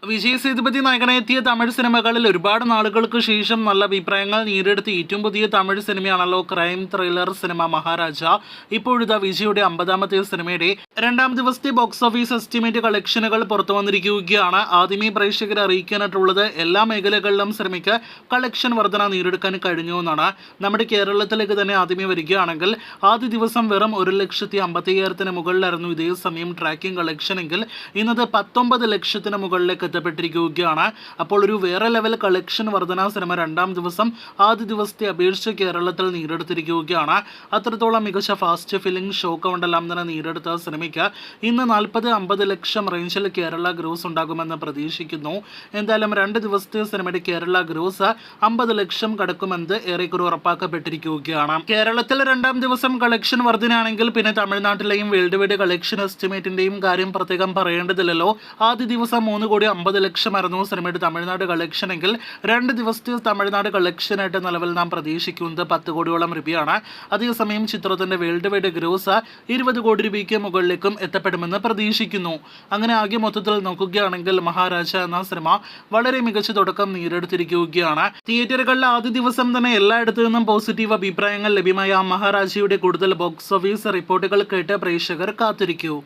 വിജയ് സേതുപതി നായകനെത്തിയ തമിഴ് സിനിമകളിൽ ഒരുപാട് നാളുകൾക്ക് ശേഷം നല്ല അഭിപ്രായങ്ങൾ നേടിയെടുത്ത ഏറ്റവും പുതിയ തമിഴ് സിനിമയാണല്ലോ ക്രൈം ത്രില്ലർ സിനിമ മഹാരാജ. ഇപ്പോഴിതാ വിജയുടെ 50ാമത്തെ സിനിമയുടെ 2ാം ദിവസത്തെ ബോക്സ് ഓഫീസ് എസ്റ്റിമേറ്റ് കളക്ഷനുകൾ പുറത്തു വന്നിരിക്കുകയാണ്. ആദ്യമേ പ്രേക്ഷകരെ അറിയിക്കാനായിട്ടുള്ളത് എല്ലാ മേഖലകളിലും സിനിമയ്ക്ക് കളക്ഷൻ വർധന നേടിയെടുക്കാൻ കഴിഞ്ഞു എന്നാണ്. നമ്മുടെ കേരളത്തിലേക്ക് തന്നെ ആദ്യമേ വരികയാണെങ്കിൽ ആദ്യ ദിവസം വെറും 1,55,000 മുകളിലായിരുന്നു ഇതേ സമയം ട്രാക്കിംഗ് കളക്ഷൻ എങ്കിൽ ഇന്നത് 19 ലക്ഷത്തിന് മുകളിലേക്ക് എത്തപ്പെട്ടിരിക്കുകയാണ്. അപ്പോൾ ഒരു വേറെ ലെവൽ കളക്ഷൻ വർധന സിനിമ 2ാം ദിവസം ആദ്യ ദിവസത്തെ അപേക്ഷിച്ച് കേരളത്തിൽ നേടിയെടുത്തിരിക്കുകയാണ്. അത്രത്തോളം മികച്ച ഫാസ്റ്റ് ഫില്ലിംഗ് ഷോ കൗണ്ടെല്ലാം തന്നെ നേടിയെടുത്ത സിനിമയ്ക്ക് ഇന്ന് 40-50 ലക്ഷം റേഞ്ചിൽ കേരള ഗ്രോസ് ഉണ്ടാകുമെന്ന് പ്രതീക്ഷിക്കുന്നു. എന്തായാലും 2 ദിവസത്തെ സിനിമയുടെ കേരള ഗ്രോസ് 50 ലക്ഷം കടക്കുമെന്ന് ഏറെക്കുറെ ഉറപ്പാക്കപ്പെട്ടിരിക്കുകയാണ്. കേരളത്തിൽ 2ാം ദിവസം കളക്ഷൻ വർധനയാണെങ്കിൽ പിന്നെ തമിഴ്നാട്ടിലെയും വേൾഡ് വൈഡ് കളക്ഷൻ എസ്റ്റിമേറ്റിന്റെയും കാര്യം പ്രത്യേകം പറയേണ്ടതില്ലല്ലോ. ആദ്യ ദിവസം 3,50 ലക്ഷമായിരുന്നു സിനിമയുടെ തമിഴ്നാട് കളക്ഷൻ എങ്കിൽ 2 ദിവസത്തെ തമിഴ്നാട് കളക്ഷനായിട്ട് നിലവിൽ നാം പ്രതീക്ഷിക്കുന്നത് 10 കോടിയോളം രൂപയാണ്. അതേസമയം ചിത്രത്തിന്റെ വേൾഡ് വൈഡ് ഗ്രോസ് 20 കോടി രൂപയ്ക്ക് മുകളിലേക്കും എത്തപ്പെടുമെന്ന് പ്രതീക്ഷിക്കുന്നു. അങ്ങനെ ആകെ മൊത്തത്തിൽ നോക്കുകയാണെങ്കിൽ മഹാരാജ എന്ന സിനിമ വളരെ മികച്ച തുടക്കം നേടിയെടുത്തിരിക്കുകയാണ്. തിയേറ്ററുകളിൽ ആദ്യ ദിവസം തന്നെ എല്ലായിടത്തു നിന്നും പോസിറ്റീവ് അഭിപ്രായങ്ങൾ ലഭ്യമായ മഹാരാജയുടെ കൂടുതൽ ബോക്സ് ഓഫീസ് റിപ്പോർട്ടുകൾ കേട്ട് പ്രേക്ഷകർ കാത്തിരിക്കൂ.